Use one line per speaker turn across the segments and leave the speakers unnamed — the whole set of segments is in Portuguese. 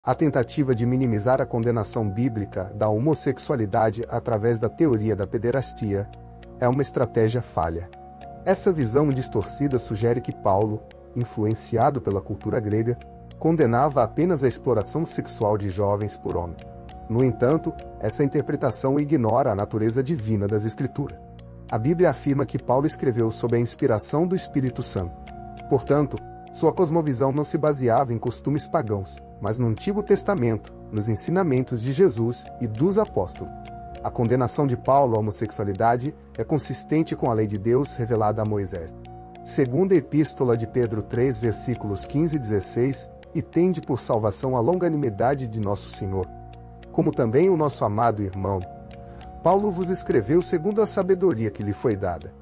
A tentativa de minimizar a condenação bíblica da homossexualidade através da teoria da pederastia é uma estratégia falha. Essa visão distorcida sugere que Paulo, influenciado pela cultura grega, condenava apenas a exploração sexual de jovens por homens. No entanto, essa interpretação ignora a natureza divina das Escrituras. A Bíblia afirma que Paulo escreveu sob a inspiração do Espírito Santo. Portanto, sua cosmovisão não se baseava em costumes pagãos, mas no Antigo Testamento, nos ensinamentos de Jesus e dos apóstolos. A condenação de Paulo à homossexualidade é consistente com a lei de Deus revelada a Moisés. Segunda Epístola de Pedro 3, versículos 15 e 16, e tende por salvação a longanimidade de nosso Senhor, como também o nosso amado irmão. Paulo vos escreveu segundo a sabedoria que lhe foi dada.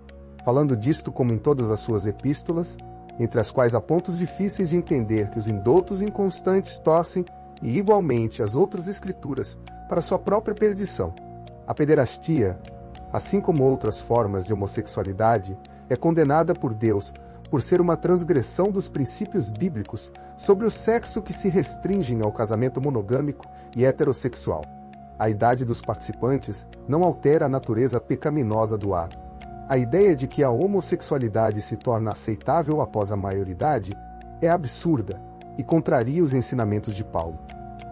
Falando disto como em todas as suas epístolas, entre as quais há pontos difíceis de entender que os indoutos inconstantes torcem, e igualmente as outras escrituras, para sua própria perdição. A pederastia, assim como outras formas de homossexualidade, é condenada por Deus por ser uma transgressão dos princípios bíblicos sobre o sexo que se restringem ao casamento monogâmico e heterossexual. A idade dos participantes não altera a natureza pecaminosa do ato. A ideia de que a homossexualidade se torna aceitável após a maioridade é absurda e contraria os ensinamentos de Paulo.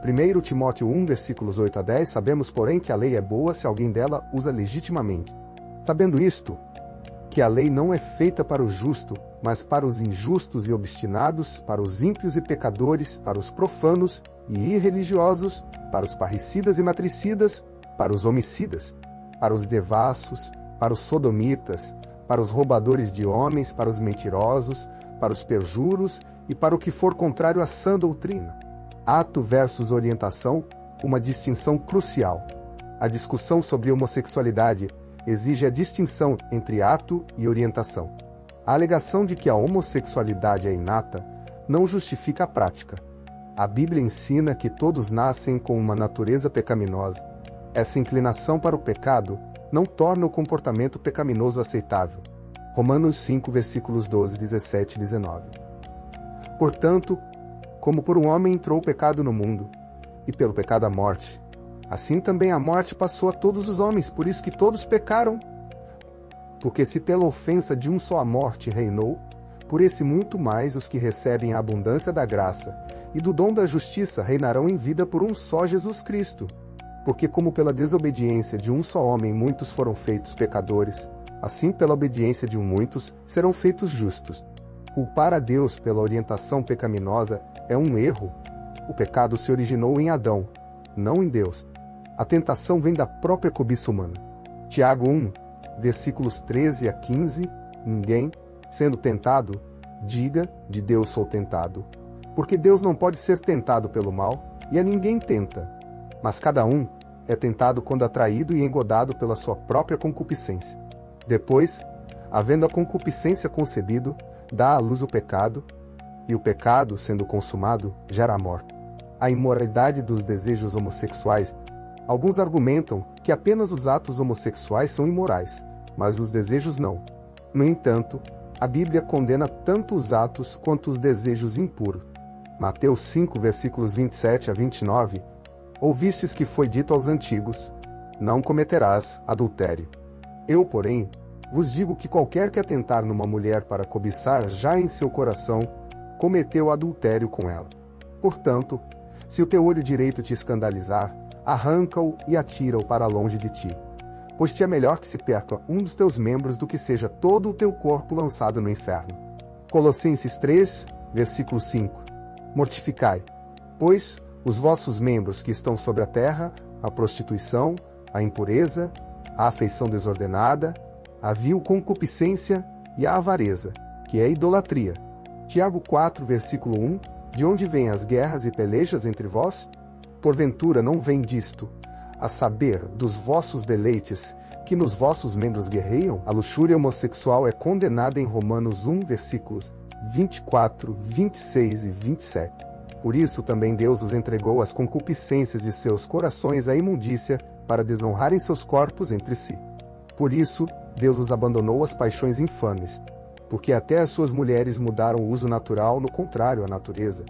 1 Timóteo 1, versículos 8 a 10, sabemos, porém, que a lei é boa se alguém dela usa legitimamente. Sabendo isto, que a lei não é feita para o justo, mas para os injustos e obstinados, para os ímpios e pecadores, para os profanos e irreligiosos, para os parricidas e matricidas, para os homicidas, para os devassos, para os sodomitas, para os roubadores de homens, para os mentirosos, para os perjuros e para o que for contrário à sã doutrina. Ato versus orientação, uma distinção crucial. A discussão sobre homossexualidade exige a distinção entre ato e orientação. A alegação de que a homossexualidade é inata não justifica a prática. A Bíblia ensina que todos nascem com uma natureza pecaminosa. Essa inclinação para o pecado não torna o comportamento pecaminoso aceitável. Romanos 5, versículos 12, 17 e 19. Portanto, como por um homem entrou o pecado no mundo, e pelo pecado a morte, assim também a morte passou a todos os homens, por isso que todos pecaram. Porque se pela ofensa de um só a morte reinou, por esse muito mais os que recebem a abundância da graça e do dom da justiça reinarão em vida por um só Jesus Cristo. Porque como pela desobediência de um só homem muitos foram feitos pecadores, assim pela obediência de muitos serão feitos justos. Culpar a Deus pela orientação pecaminosa é um erro. O pecado se originou em Adão, não em Deus. A tentação vem da própria cobiça humana. Tiago 1, versículos 13 a 15, ninguém, sendo tentado, diga, de Deus sou tentado. Porque Deus não pode ser tentado pelo mal, e a ninguém tenta. Mas cada um é tentado quando atraído e engodado pela sua própria concupiscência. Depois, havendo a concupiscência concebido, dá à luz o pecado, e o pecado, sendo consumado, gera a morte. A imoralidade dos desejos homossexuais. Alguns argumentam que apenas os atos homossexuais são imorais, mas os desejos não. No entanto, a Bíblia condena tanto os atos quanto os desejos impuros. Mateus 5, versículos 27 a 29, ouvistes que foi dito aos antigos, não cometerás adultério. Eu, porém, vos digo que qualquer que atentar numa mulher para cobiçar já em seu coração, cometeu adultério com ela. Portanto, se o teu olho direito te escandalizar, arranca-o e atira-o para longe de ti. Pois te é melhor que se perca um dos teus membros do que seja todo o teu corpo lançado no inferno. Colossenses 3, versículo 5. Mortificai, pois, os vossos membros que estão sobre a terra, a prostituição, a impureza, a afeição desordenada, a vil concupiscência e a avareza, que é a idolatria. Tiago 4, versículo 1, de onde vêm as guerras e pelejas entre vós? Porventura não vem disto, a saber, dos vossos deleites, que nos vossos membros guerreiam? A luxúria homossexual é condenada em Romanos 1, versículos 24, 26 e 27. Por isso também Deus os entregou às concupiscências de seus corações à imundícia, para desonrarem seus corpos entre si. Por isso, Deus os abandonou às paixões infames, porque até as suas mulheres mudaram o uso natural no contrário à natureza.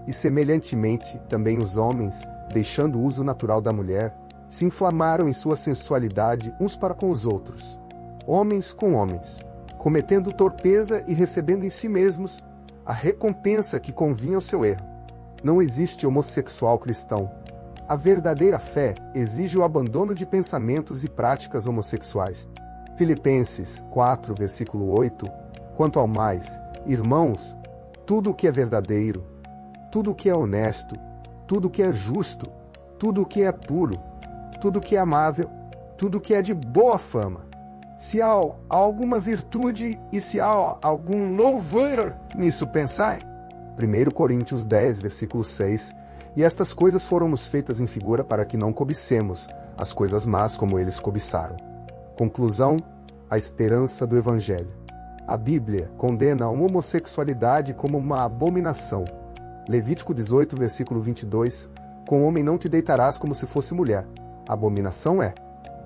E semelhantemente, também os homens, deixando o uso natural da mulher, se inflamaram em sua sensualidade uns para com os outros, homens com homens, cometendo torpeza e recebendo em si mesmos a recompensa que convinha ao seu erro. Não existe homossexual cristão. A verdadeira fé exige o abandono de pensamentos e práticas homossexuais. Filipenses 4, versículo 8. Quanto ao mais, irmãos, tudo o que é verdadeiro, tudo o que é honesto, tudo o que é justo, tudo o que é puro, tudo o que é amável, tudo o que é de boa fama. Se há alguma virtude e se há algum louvor, nisso pensai. 1 Coríntios 10, versículo 6. E estas coisas foram-nos feitas em figura para que não cobicemos as coisas más como eles cobiçaram. Conclusão: a esperança do Evangelho. A Bíblia condena a homossexualidade como uma abominação. Levítico 18, versículo 22. Com homem não te deitarás como se fosse mulher. Abominação é.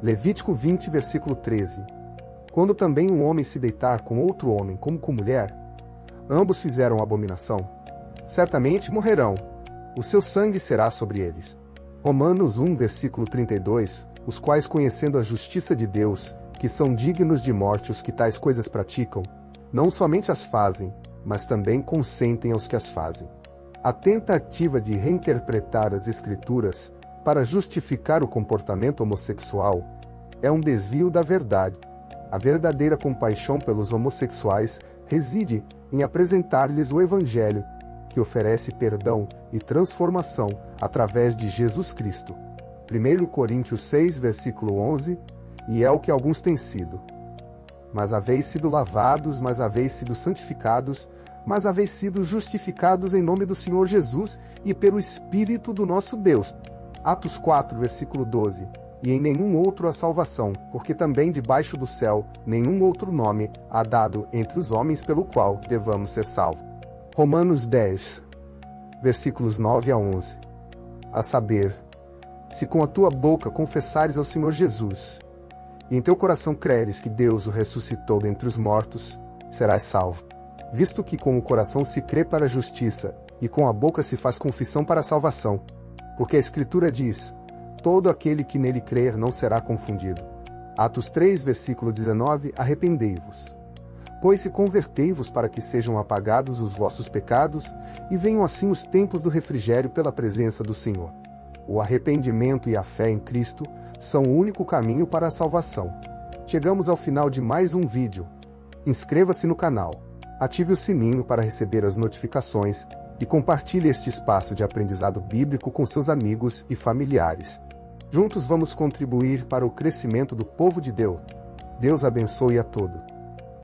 Levítico 20, versículo 13. Quando também um homem se deitar com outro homem como com mulher, ambos fizeram abominação. Certamente morrerão. O seu sangue será sobre eles. Romanos 1, versículo 32. Os quais, conhecendo a justiça de Deus, que são dignos de morte os que tais coisas praticam, não somente as fazem, mas também consentem aos que as fazem. A tentativa de reinterpretar as Escrituras para justificar o comportamento homossexual é um desvio da verdade. A verdadeira compaixão pelos homossexuais reside em apresentar-lhes o Evangelho, que oferece perdão e transformação através de Jesus Cristo. 1 Coríntios 6, versículo 11, e é o que alguns têm sido. Mas haveis sido lavados, mas haveis sido santificados, mas haveis sido justificados em nome do Senhor Jesus e pelo Espírito do nosso Deus. Atos 4, versículo 12. E em nenhum outro há salvação, porque também debaixo do céu nenhum outro nome há dado entre os homens pelo qual devamos ser salvos. Romanos 10, versículos 9 a 11. A saber, se com a tua boca confessares ao Senhor Jesus, e em teu coração creres que Deus o ressuscitou dentre os mortos, serás salvo. Visto que com o coração se crê para a justiça, e com a boca se faz confissão para a salvação. Porque a Escritura diz: todo aquele que nele crer não será confundido. Atos 3, versículo 19. Arrependei-vos, pois e convertei-vos para que sejam apagados os vossos pecados, e venham assim os tempos do refrigério pela presença do Senhor. O arrependimento e a fé em Cristo são o único caminho para a salvação. Chegamos ao final de mais um vídeo. Inscreva-se no canal, ative o sininho para receber as notificações e compartilhe este espaço de aprendizado bíblico com seus amigos e familiares. Juntos vamos contribuir para o crescimento do povo de Deus. Deus abençoe a todos.